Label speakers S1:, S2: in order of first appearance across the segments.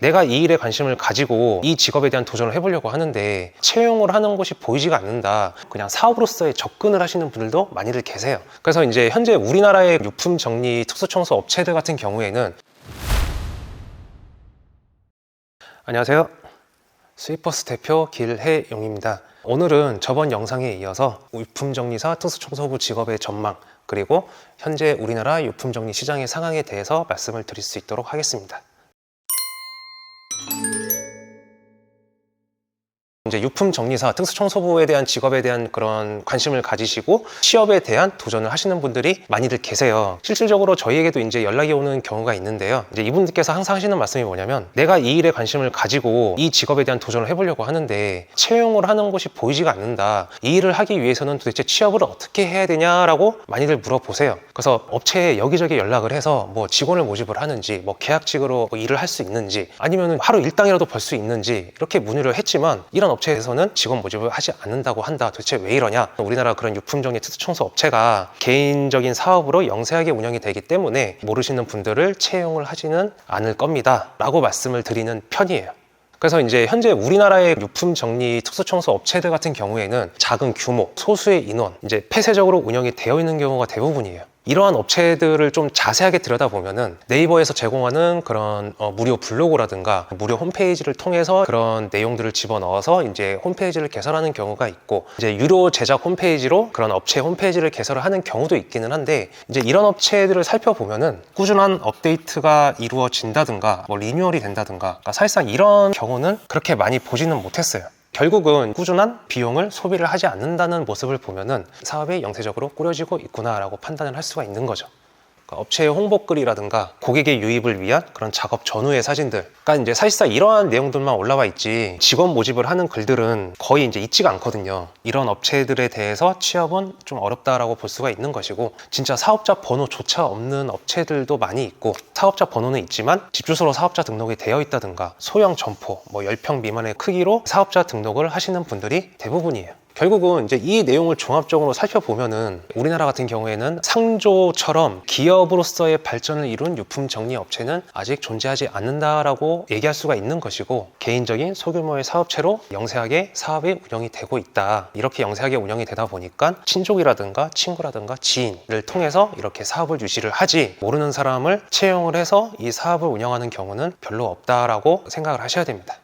S1: 내가 이 일에 관심을 가지고 이 직업에 대한 도전을 해보려고 하는데 채용을 하는 곳이 보이지가 않는다. 그냥 사업으로서의 접근을 하시는 분들도 많이들 계세요. 그래서 이제 현재 우리나라의 유품 정리 특수청소 업체들 같은 경우에는 안녕하세요. 스위퍼스 대표 길혜용입니다. 오늘은 저번 영상에 이어서 유품정리사 특수청소부 직업의 전망 그리고 현재 우리나라 유품정리 시장의 상황에 대해서 말씀을 드릴 수 있도록 하겠습니다. 이제 유품정리사 특수청소부에 대한 직업에 대한 그런 관심을 가지시고 취업에 대한 도전을 하시는 분들이 많이들 계세요. 실질적으로 저희에게도 이제 연락이 오는 경우가 있는데요. 이제 이분들께서 항상 하시는 말씀이 뭐냐면 내가 이 일에 관심을 가지고 이 직업에 대한 도전을 해보려고 하는데 채용을 하는 곳이 보이지가 않는다. 이 일을 하기 위해서는 도대체 취업을 어떻게 해야 되냐라고 많이들 물어보세요. 그래서 업체에 여기저기 연락을 해서 뭐 직원을 모집을 하는지 뭐 계약직으로 뭐 일을 할 수 있는지 아니면 하루 일당이라도 벌 수 있는지 이렇게 문의를 했지만 이런 업체에서는 직원 모집을 하지 않는다고 한다. 도대체 왜 이러냐? 우리나라 그런 유품정리 특수청소 업체가 개인적인 사업으로 영세하게 운영이 되기 때문에 모르시는 분들을 채용을 하지는 않을 겁니다. 라고 말씀을 드리는 편이에요. 그래서 이제 현재 우리나라의 유품정리 특수청소 업체들 같은 경우에는 작은 규모, 소수의 인원, 이제 폐쇄적으로 운영이 되어 있는 경우가 대부분이에요. 이러한 업체들을 좀 자세하게 들여다보면은 네이버에서 제공하는 그런 무료 블로그라든가 무료 홈페이지를 통해서 그런 내용들을 집어넣어서 이제 홈페이지를 개설하는 경우가 있고 이제 유료 제작 홈페이지로 그런 업체 홈페이지를 개설을 하는 경우도 있기는 한데 이제 이런 업체들을 살펴보면은 꾸준한 업데이트가 이루어진다든가 뭐 리뉴얼이 된다든가 그러니까 사실상 이런 경우는 그렇게 많이 보지는 못했어요. 결국은 꾸준한 비용을 소비를 하지 않는다는 모습을 보면은 사업이 영세적으로 꾸려지고 있구나라고 판단을 할 수가 있는 거죠. 그러니까 업체의 홍보글이라든가 고객의 유입을 위한 그런 작업 전후의 사진들. 그러니까 이제 사실상 이러한 내용들만 올라와 있지 직원 모집을 하는 글들은 거의 이제 있지가 않거든요. 이런 업체들에 대해서 취업은 좀 어렵다라고 볼 수가 있는 것이고 진짜 사업자 번호조차 없는 업체들도 많이 있고 사업자 번호는 있지만 집 주소로 사업자 등록이 되어 있다든가 소형 점포 뭐 10평 미만의 크기로 사업자 등록을 하시는 분들이 대부분이에요. 결국은 이제 이 내용을 종합적으로 살펴보면은 우리나라 같은 경우에는 상조처럼 기업으로서의 발전을 이룬 유품 정리 업체는 아직 존재하지 않는다라고 얘기할 수가 있는 것이고 개인적인 소규모의 사업체로 영세하게 사업이 운영이 되고 있다. 이렇게 영세하게 운영이 되다 보니까 친족이라든가 친구라든가 지인을 통해서 이렇게 사업을 유지를 하지 모르는 사람을 채용을 해서 이 사업을 운영하는 경우는 별로 없다라고 생각을 하셔야 됩니다.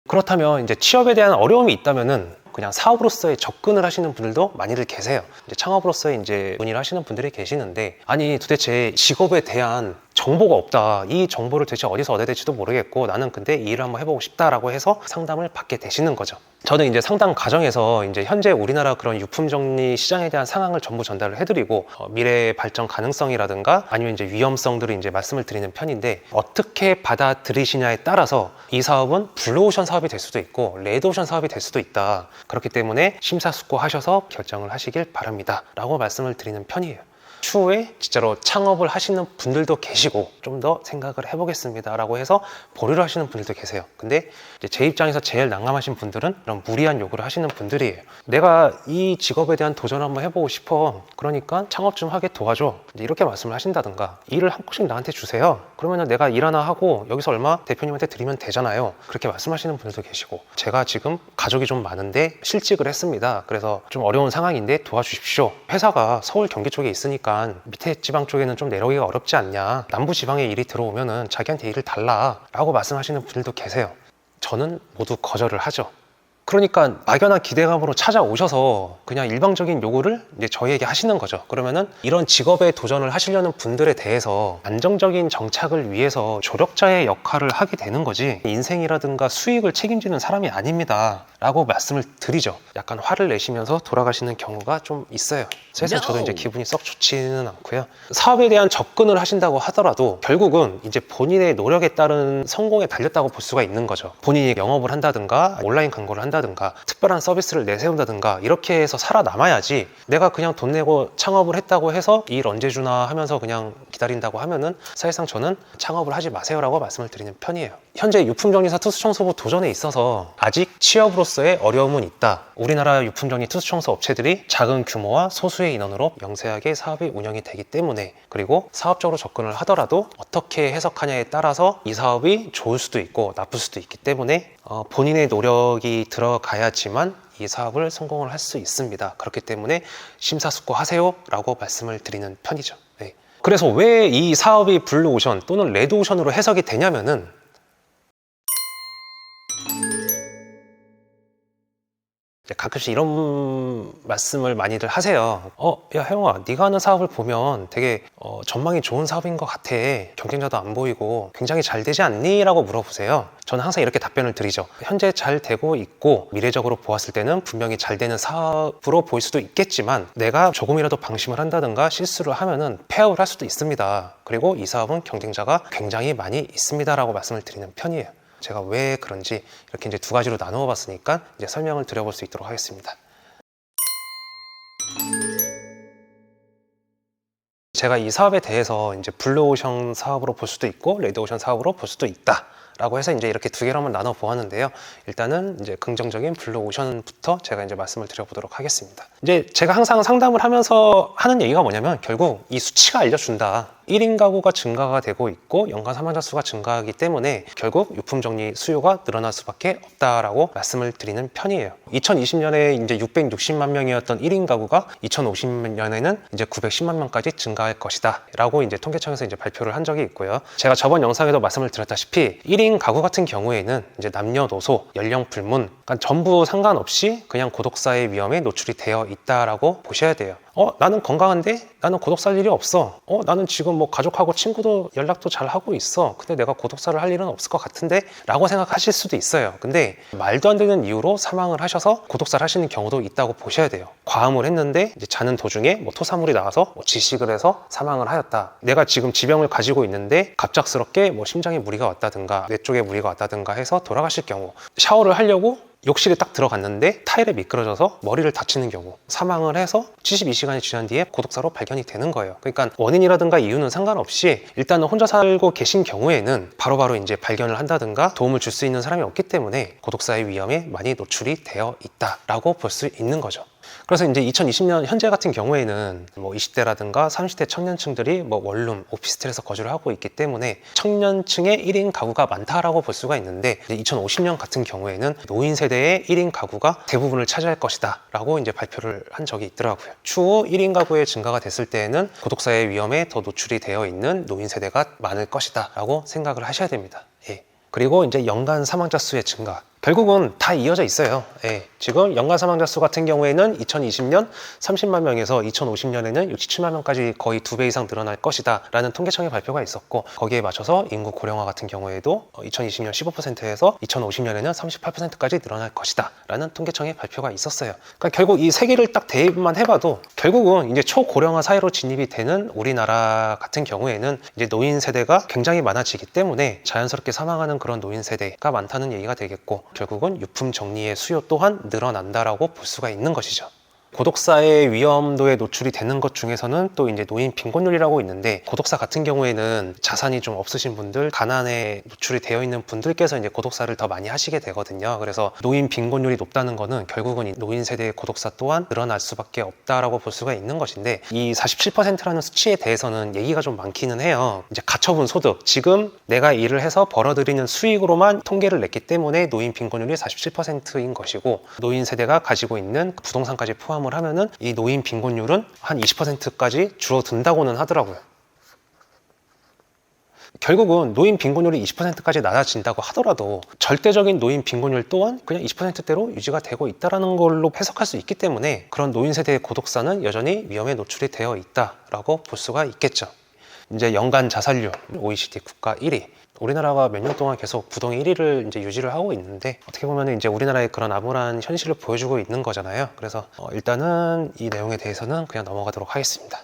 S1: 그렇다면 이제 취업에 대한 어려움이 있다면은 그냥 사업으로서의 접근을 하시는 분들도 많이들 계세요. 이제 창업으로서의 이제 문의를 하시는 분들이 계시는데 아니 도대체 직업에 대한 정보가 없다. 이 정보를 도대체 어디서 얻어야 될지도 모르겠고 나는 근데 이 일을 한번 해보고 싶다라고 해서 상담을 받게 되시는 거죠. 저는 이제 상담 과정에서 이제 현재 우리나라 그런 유품 정리 시장에 대한 상황을 전부 전달을 해드리고 미래의 발전 가능성이라든가 아니면 이제 위험성들을 이제 말씀을 드리는 편인데 어떻게 받아들이시냐에 따라서 이 사업은 블루오션 사업이 될 수도 있고 레드오션 사업이 될 수도 있다. 그렇기 때문에 심사숙고하셔서 결정을 하시길 바랍니다. 라고 말씀을 드리는 편이에요. 추후에 진짜로 창업을 하시는 분들도 계시고 좀 더 생각을 해보겠습니다 라고 해서 보류를 하시는 분들도 계세요. 근데 이제 제 입장에서 제일 난감하신 분들은 이런 무리한 요구를 하시는 분들이에요. 내가 이 직업에 대한 도전을 한번 해보고 싶어. 그러니까 창업 좀 하게 도와줘. 이렇게 말씀을 하신다든가 일을 한 곳씩 나한테 주세요. 그러면 내가 일 하나 하고 여기서 얼마 대표님한테 드리면 되잖아요. 그렇게 말씀하시는 분들도 계시고 제가 지금 가족이 좀 많은데 실직을 했습니다. 그래서 좀 어려운 상황인데 도와주십시오. 회사가 서울 경기 쪽에 있으니까 밑에 지방 쪽에는 좀 내려오기가 어렵지 않냐. 남부 지방에 일이 들어오면은 자기한테 일을 달라 라고 말씀하시는 분들도 계세요. 저는 모두 거절을 하죠. 그러니까 막연한 기대감으로 찾아오셔서 그냥 일방적인 요구를 이제 저희에게 하시는 거죠. 그러면은 이런 직업에 도전을 하시려는 분들에 대해서 안정적인 정착을 위해서 조력자의 역할을 하게 되는 거지 인생이라든가 수익을 책임지는 사람이 아닙니다 라고 말씀을 드리죠. 약간 화를 내시면서 돌아가시는 경우가 좀 있어요. 그래서 저도 이제 기분이 썩 좋지는 않고요. 사업에 대한 접근을 하신다고 하더라도 결국은 이제 본인의 노력에 따른 성공에 달렸다고 볼 수가 있는 거죠. 본인이 영업을 한다든가 온라인 광고를 한다든가 한다든가 특별한 서비스를 내세운다든가 이렇게 해서 살아남아야지, 내가 그냥 돈 내고 창업을 했다고 해서 일 언제 주나 하면서 그냥 기다린다고 하면은 사실상 저는 창업을 하지 마세요라고 말씀을 드리는 편이에요. 현재 유품정리사 특수청소부 도전에 있어서 아직 취업으로서의 어려움은 있다. 우리나라 유품정리 특수청소 업체들이 작은 규모와 소수의 인원으로 명세하게 사업이 운영이 되기 때문에, 그리고 사업적으로 접근을 하더라도 어떻게 해석하냐에 따라서 이 사업이 좋을 수도 있고 나쁠 수도 있기 때문에 본인의 노력이 들어가야지만 이 사업을 성공을 할 수 있습니다. 그렇기 때문에 심사숙고하세요 라고 말씀을 드리는 편이죠. 네. 그래서 왜 이 사업이 블루오션 또는 레드오션으로 해석이 되냐면은, 가끔씩 이런 말씀을 많이들 하세요. 야 혜영아, 네가 하는 사업을 보면 되게 전망이 좋은 사업인 것 같아. 경쟁자도 안 보이고 굉장히 잘 되지 않니? 라고 물어보세요. 저는 항상 이렇게 답변을 드리죠. 현재 잘 되고 있고 미래적으로 보았을 때는 분명히 잘 되는 사업으로 보일 수도 있겠지만, 내가 조금이라도 방심을 한다든가 실수를 하면은 폐업을 할 수도 있습니다. 그리고 이 사업은 경쟁자가 굉장히 많이 있습니다 라고 말씀을 드리는 편이에요. 제가 왜 그런지 이렇게 이제 두 가지로 나누어 봤으니까 이제 설명을 드려볼 수 있도록 하겠습니다. 제가 이 사업에 대해서 이제 블루오션 사업으로 볼 수도 있고 레드오션 사업으로 볼 수도 있다 라고 해서 이제 이렇게 두 개로 한번 나눠 보았는데요. 일단은 이제 긍정적인 블루오션부터 제가 이제 말씀을 드려보도록 하겠습니다. 이제 제가 항상 상담을 하면서 하는 얘기가 뭐냐면, 결국 이 수치가 알려준다. 1인 가구가 증가가 되고 있고 연간 사망자 수가 증가하기 때문에 결국 유품정리 수요가 늘어날 수밖에 없다라고 말씀을 드리는 편이에요. 2020년에 이제 660만 명이었던 1인 가구가 2050년에는 이제 910만 명까지 증가할 것이다 라고 이제 통계청에서 이제 발표를 한 적이 있고요. 제가 저번 영상에도 말씀을 드렸다시피 1인 가구 같은 경우에는 이제 남녀노소, 연령 불문, 그러니까 전부 상관없이 그냥 고독사의 위험에 노출이 되어 있다라고 보셔야 돼요. 나는 건강한데? 나는 고독사할 일이 없어. 나는 지금 뭐 가족하고 친구도 연락도 잘 하고 있어. 근데 내가 고독사를 할 일은 없을 것 같은데? 라고 생각하실 수도 있어요. 근데 말도 안 되는 이유로 사망을 하셔서 고독사를 하시는 경우도 있다고 보셔야 돼요. 과음을 했는데 이제 자는 도중에 뭐 토사물이 나와서 뭐 지식을 해서 사망을 하였다. 내가 지금 지병을 가지고 있는데 갑작스럽게 뭐 심장에 무리가 왔다든가 뇌 쪽에 무리가 왔다든가 해서 돌아가실 경우, 샤워를 하려고 욕실에 딱 들어갔는데 타일에 미끄러져서 머리를 다치는 경우, 사망을 해서 72시간이 지난 뒤에 고독사로 발견이 되는 거예요. 그러니까 원인이라든가 이유는 상관없이 일단은 혼자 살고 계신 경우에는 바로바로 이제 발견을 한다든가 도움을 줄 수 있는 사람이 없기 때문에 고독사의 위험에 많이 노출이 되어 있다라고 볼 수 있는 거죠. 그래서 이제 2020년 현재 같은 경우에는 뭐 20대라든가 30대 청년층들이 뭐 원룸, 오피스텔에서 거주를 하고 있기 때문에 청년층의 1인 가구가 많다라고 볼 수가 있는데, 2050년 같은 경우에는 노인 세대의 1인 가구가 대부분을 차지할 것이다 라고 이제 발표를 한 적이 있더라고요. 추후 1인 가구의 증가가 됐을 때에는 고독사의 위험에 더 노출이 되어 있는 노인 세대가 많을 것이다 라고 생각을 하셔야 됩니다. 예. 그리고 이제 연간 사망자 수의 증가, 결국은 다 이어져 있어요. 예. 지금 연간 사망자 수 같은 경우에는 2020년 30만 명에서 2050년에는 67만 명까지 거의 2배 이상 늘어날 것이다 라는 통계청의 발표가 있었고, 거기에 맞춰서 인구 고령화 같은 경우에도 2020년 15%에서 2050년에는 38%까지 늘어날 것이다 라는 통계청의 발표가 있었어요. 그러니까 결국 이 세 개를 딱 대입만 해봐도 결국은 이제 초고령화 사회로 진입이 되는 우리나라 같은 경우에는 이제 노인 세대가 굉장히 많아지기 때문에 자연스럽게 사망하는 그런 노인 세대가 많다는 얘기가 되겠고, 결국은 유품 정리의 수요 또한 늘어난다라고 볼 수가 있는 것이죠. 고독사의 위험도에 노출이 되는 것 중에서는 또 이제 노인 빈곤율이라고 있는데, 고독사 같은 경우에는 자산이 좀 없으신 분들, 가난에 노출이 되어 있는 분들께서 이제 고독사를 더 많이 하시게 되거든요. 그래서 노인 빈곤율이 높다는 거는 결국은 이 노인 세대의 고독사 또한 늘어날 수밖에 없다라고 볼 수가 있는 것인데, 이 47%라는 수치에 대해서는 얘기가 좀 많기는 해요. 이제 가처분 소득, 지금 내가 일을 해서 벌어들이는 수익으로만 통계를 냈기 때문에 노인 빈곤율이 47%인 것이고, 노인 세대가 가지고 있는 부동산까지 포함 을 하면은 이 노인 빈곤율은 한 20%까지 줄어든다고는 하더라고요. 결국은 노인 빈곤율이 20%까지 낮아진다고 하더라도 절대적인 노인 빈곤율 또한 그냥 20%대로 유지가 되고 있다는 걸로 해석할 수 있기 때문에 그런 노인 세대의 고독사는 여전히 위험에 노출이 되어 있다라고 볼 수가 있겠죠. 이제 연간 자살률 OECD 국가 1위. 우리나라가 몇 년 동안 계속 부동의 1위를 이제 유지를 하고 있는데, 어떻게 보면 이제 우리나라의 그런 암울한 현실을 보여주고 있는 거잖아요. 그래서 일단은 이 내용에 대해서는 그냥 넘어가도록 하겠습니다.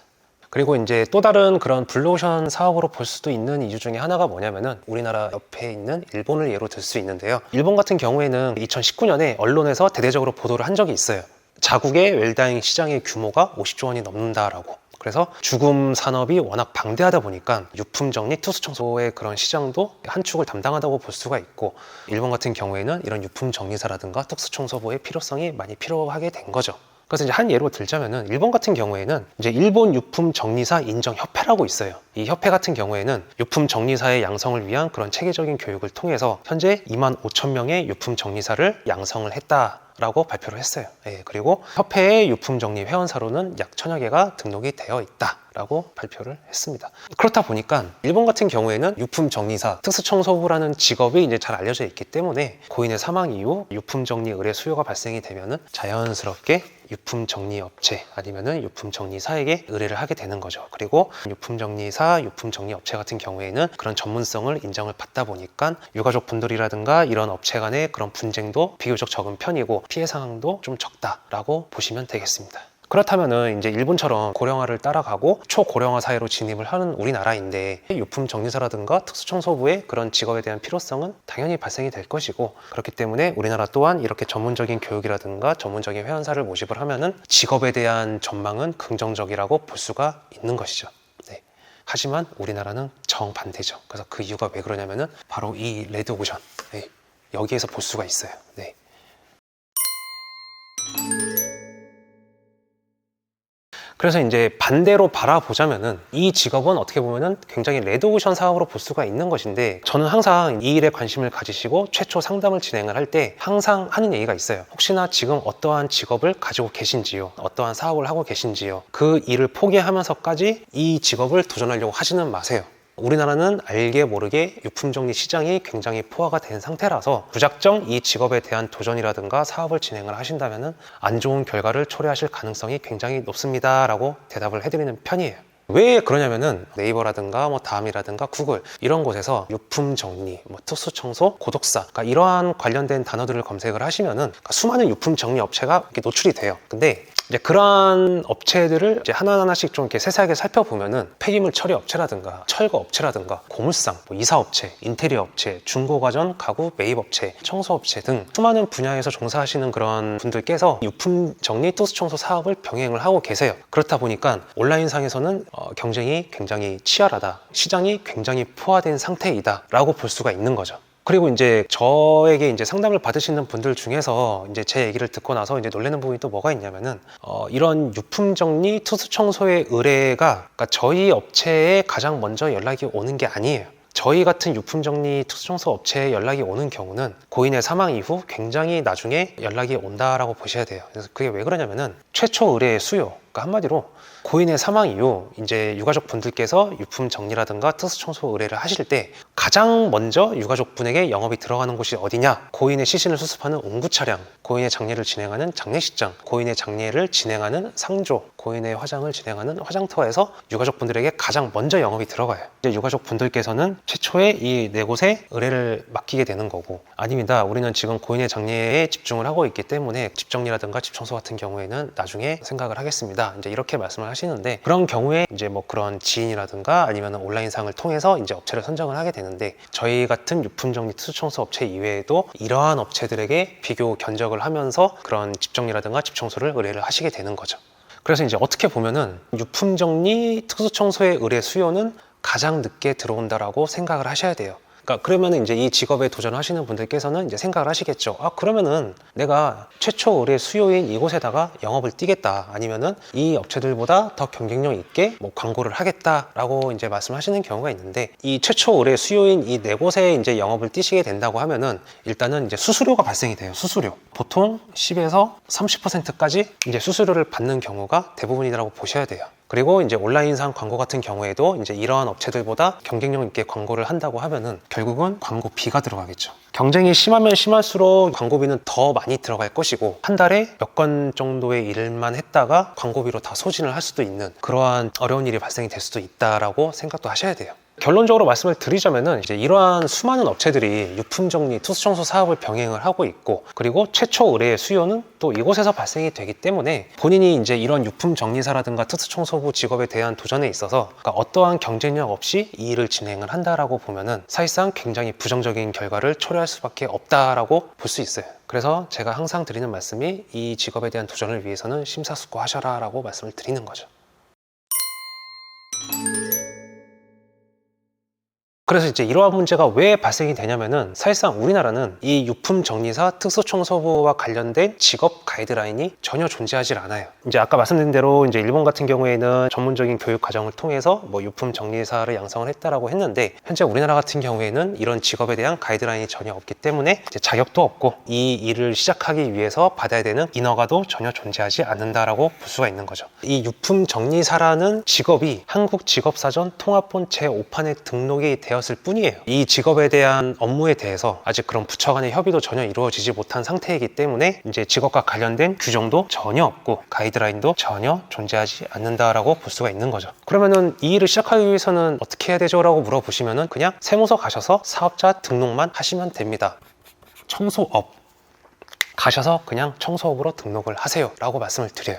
S1: 그리고 이제 또 다른 그런 블루오션 사업으로 볼 수도 있는 이유 중에 하나가 뭐냐면은 우리나라 옆에 있는 일본을 예로 들 수 있는데요. 일본 같은 경우에는 2019년에 언론에서 대대적으로 보도를 한 적이 있어요. 자국의 웰다잉 시장의 규모가 50조 원이 넘는다라고. 그래서 주금 산업이 워낙 방대하다 보니까 유품 정리, 투수 청소의 그런 시장도 한 축을 담당하다고 볼 수가 있고, 일본 같은 경우에는 이런 유품 정리사라든가 특수 청소부의 필요성이 많이 필요하게 된 거죠. 그래서 이제 한 예로 들자면은 일본 같은 경우에는 이제 일본 유품 정리사 인정 협회라고 있어요. 이 협회 같은 경우에는 유품 정리사의 양성을 위한 그런 체계적인 교육을 통해서 현재 25,000명의 유품 정리사를 양성을 했다라고 발표를 했어요. 그리고 협회의 유품 정리 회원사로는 약 1000여 개가 등록이 되어 있다라고 발표를 했습니다. 그렇다 보니까 일본 같은 경우에는 유품 정리사, 특수청소부라는 직업이 이제 잘 알려져 있기 때문에 고인의 사망 이후 유품 정리 의뢰 수요가 발생이 되면은 자연스럽게 유품 정리 업체 아니면은 유품 정리사에게 의뢰를 하게 되는 거죠. 그리고 유품 정리사, 유품 정리 업체 같은 경우에는 그런 전문성을 인정을 받다 보니까 유가족 분들이라든가 이런 업체 간의 그런 분쟁도 비교적 적은 편이고 피해 상황도 좀 적다라고 보시면 되겠습니다. 그렇다면은 이제 일본처럼 고령화를 따라가고 초고령화 사회로 진입을 하는 우리나라인데 유품 정리사라든가 특수청소부의 그런 직업에 대한 필요성은 당연히 발생이 될 것이고, 그렇기 때문에 우리나라 또한 이렇게 전문적인 교육이라든가 전문적인 회원사를 모집을 하면은 직업에 대한 전망은 긍정적이라고 볼 수가 있는 것이죠. 하지만 우리나라는 정반대죠. 그래서 그 이유가 왜 그러냐면은 바로 이 레드오션, 여기에서 볼 수가 있어요. 그래서 이제 반대로 바라보자면은 이 직업은 어떻게 보면은 굉장히 레드오션 사업으로 볼 수가 있는 것인데, 저는 항상 이 일에 관심을 가지시고 최초 상담을 진행을 할 때 항상 하는 얘기가 있어요. 혹시나 지금 어떠한 직업을 가지고 계신지요, 어떠한 사업을 하고 계신지요, 그 일을 포기하면서까지 이 직업을 도전하려고 하지는 마세요. 우리나라는 알게 모르게 유품정리 시장이 굉장히 포화가 된 상태라서 무작정 이 직업에 대한 도전이라든가 사업을 진행을 하신다면 안 좋은 결과를 초래하실 가능성이 굉장히 높습니다 라고 대답을 해드리는 편이에요. 왜 그러냐면은 네이버라든가 다음이라든가 구글 이런 곳에서 유품 정리, 특수 청소, 고독사, 그러니까 이러한 관련된 단어들을 검색을 하시면은 수많은 유품 정리 업체가 이렇게 노출이 돼요. 근데 이제 그러한 업체들을 이제 하나하나씩 좀 이렇게 세세하게 살펴보면은 폐기물 처리 업체라든가 철거 업체라든가 고물상, 이사업체, 인테리어 업체, 중고가전, 가구 매입 업체, 청소업체 등 수많은 분야에서 종사하시는 그런 분들께서 유품 정리, 특수 청소 사업을 병행을 하고 계세요. 그렇다 보니까 온라인상에서는 경쟁이 굉장히 치열하다, 시장이 굉장히 포화된 상태이다 라고 볼 수가 있는 거죠. 그리고 이제 저에게 이제 상담을 받으시는 분들 중에서 이제 제 얘기를 듣고 나서 이제 놀라는 부분이 또 뭐가 있냐면은 이런 유품 정리, 투수 청소의 의뢰가 그러니까 저희 업체에 가장 먼저 연락이 오는 게 아니에요. 저희 같은 유품정리 특수청소 업체에 연락이 오는 경우는 고인의 사망 이후 굉장히 나중에 연락이 온다라고 보셔야 돼요. 그래서 그게 왜 그러냐면은 최초 의뢰의 수요, 그러니까 한마디로 고인의 사망 이후 이제 유가족 분들께서 유품 정리라든가 특수청소 의뢰를 하실 때 가장 먼저 유가족 분에게 영업이 들어가는 곳이 어디냐? 고인의 시신을 수습하는 운구 차량, 고인의 장례를 진행하는 장례식장, 고인의 장례를 진행하는 상조, 고인의 화장을 진행하는 화장터에서 유가족 분들에게 가장 먼저 영업이 들어가요. 이제 유가족 분들께서는 최초에 이 네 곳에 의뢰를 맡기게 되는 거고, 아닙니다, 우리는 지금 고인의 장례에 집중을 하고 있기 때문에 집 정리라든가 집 청소 같은 경우에는 나중에 생각을 하겠습니다. 이제 이렇게 말씀을 하시는데, 그런 경우에 이제 그런 지인이라든가 아니면 온라인상을 통해서 이제 업체를 선정을 하게 되는데, 저희 같은 유품정리 투수청소 업체 이외에도 이러한 업체들에게 비교 견적을 하면서 그런 집 정리라든가 집 청소를 의뢰를 하시게 되는 거죠. 그래서 이제 어떻게 보면은 유품정리 특수청소의 의뢰 수요는 가장 늦게 들어온다라고 생각을 하셔야 돼요. 그러니까 그러면은 이제 이 직업에 도전하시는 분들께서는 이제 생각을 하시겠죠. 그러면은 내가 최초 의뢰 수요인 이곳에다가 영업을 뛰겠다, 아니면은 이 업체들보다 더 경쟁력 있게 광고를 하겠다라고 이제 말씀하시는 경우가 있는데, 이 최초 의뢰 수요인 이 네 곳에 이제 영업을 뛰시게 된다고 하면은 일단은 이제 수수료가 발생이 돼요. 수수료 보통 10에서 30%까지 이제 수수료를 받는 경우가 대부분이라고 보셔야 돼요. 그리고 이제 온라인상 광고 같은 경우에도 이제 이러한 업체들보다 경쟁력 있게 광고를 한다고 하면은 결국은 광고비가 들어가겠죠. 경쟁이 심하면 심할수록 광고비는 더 많이 들어갈 것이고, 한 달에 몇 건 정도의 일만 했다가 광고비로 다 소진을 할 수도 있는 그러한 어려운 일이 발생이 될 수도 있다라고 생각도 하셔야 돼요. 결론적으로 말씀을 드리자면은 이제 이러한 수많은 업체들이 유품정리, 투수청소 사업을 병행을 하고 있고, 그리고 최초 의뢰의 수요는 또 이곳에서 발생이 되기 때문에 본인이 이제 이런 유품정리사라든가 투수청소부 직업에 대한 도전에 있어서 그러니까 어떠한 경쟁력 없이 이 일을 진행을 한다라고 보면은 사실상 굉장히 부정적인 결과를 초래할 수밖에 없다라고 볼 수 있어요. 그래서 제가 항상 드리는 말씀이 이 직업에 대한 도전을 위해서는 심사숙고하셔라 라고 말씀을 드리는 거죠. 그래서 이제 이러한 문제가 왜 발생이 되냐면은 사실상 우리나라는 이 유품정리사 특수청소부와 관련된 직업 가이드라인이 전혀 존재하지 않아요. 이제 아까 말씀드린 대로 이제 일본 같은 경우에는 전문적인 교육 과정을 통해서 뭐 유품정리사를 양성을 했다라고 했는데, 현재 우리나라 같은 경우에는 이런 직업에 대한 가이드라인이 전혀 없기 때문에 이제 자격도 없고 이 일을 시작하기 위해서 받아야 되는 인허가도 전혀 존재하지 않는다라고 볼 수가 있는 거죠. 이 유품정리사라는 직업이 한국직업사전 통합본 제5판에 등록이 되었을 뿐이에요. 이 직업에 대한 업무에 대해서 아직 그런 부처 간의 협의도 전혀 이루어지지 못한 상태이기 때문에 이제 직업과 관련된 규정도 전혀 없고 가이드라인도 전혀 존재하지 않는다라고 볼 수가 있는 거죠. 그러면은 이 일을 시작하기 위해서는 어떻게 해야 되죠? 라고 물어보시면은 그냥 세무서 가셔서 사업자 등록만 하시면 됩니다. 청소업 가셔서 그냥 청소업으로 등록을 하세요 라고 말씀을 드려요.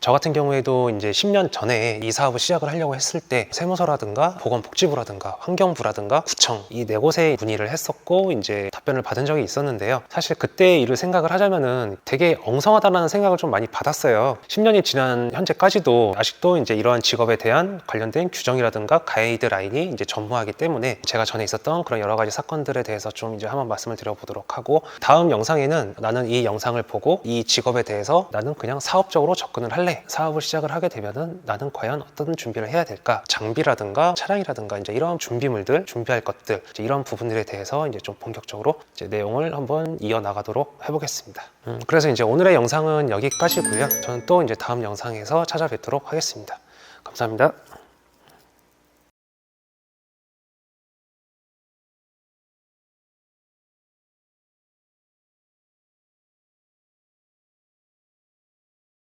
S1: 저 같은 경우에도 이제 10년 전에 이 사업을 시작을 하려고 했을 때 세무서라든가 보건복지부라든가 환경부라든가 구청 이 네 곳에 문의를 했었고 이제 답변을 받은 적이 있었는데요. 사실 그때 일을 생각을 하자면은 되게 엉성하다는 생각을 좀 많이 받았어요. 10년이 지난 현재까지도 아직도 이제 이러한 직업에 대한 관련된 규정이라든가 가이드라인이 이제 전무하기 때문에 제가 전에 있었던 그런 여러 가지 사건들에 대해서 좀 이제 한번 말씀을 드려보도록 하고, 다음 영상에는 나는 이 영상을 보고 이 직업에 대해서 나는 그냥 사업적으로 접근을 할래, 사업을 시작을 하게 되면은 나는 과연 어떤 준비를 해야 될까, 장비라든가 차량이라든가 이제 이런 준비물들, 준비할 것들, 이제 이런 부분들에 대해서 이제 좀 본격적으로 이제 내용을 한번 이어나가도록 해보겠습니다. 그래서 이제 오늘의 영상은 여기까지고요. 저는 또 이제 다음 영상에서 찾아뵙도록 하겠습니다. 감사합니다.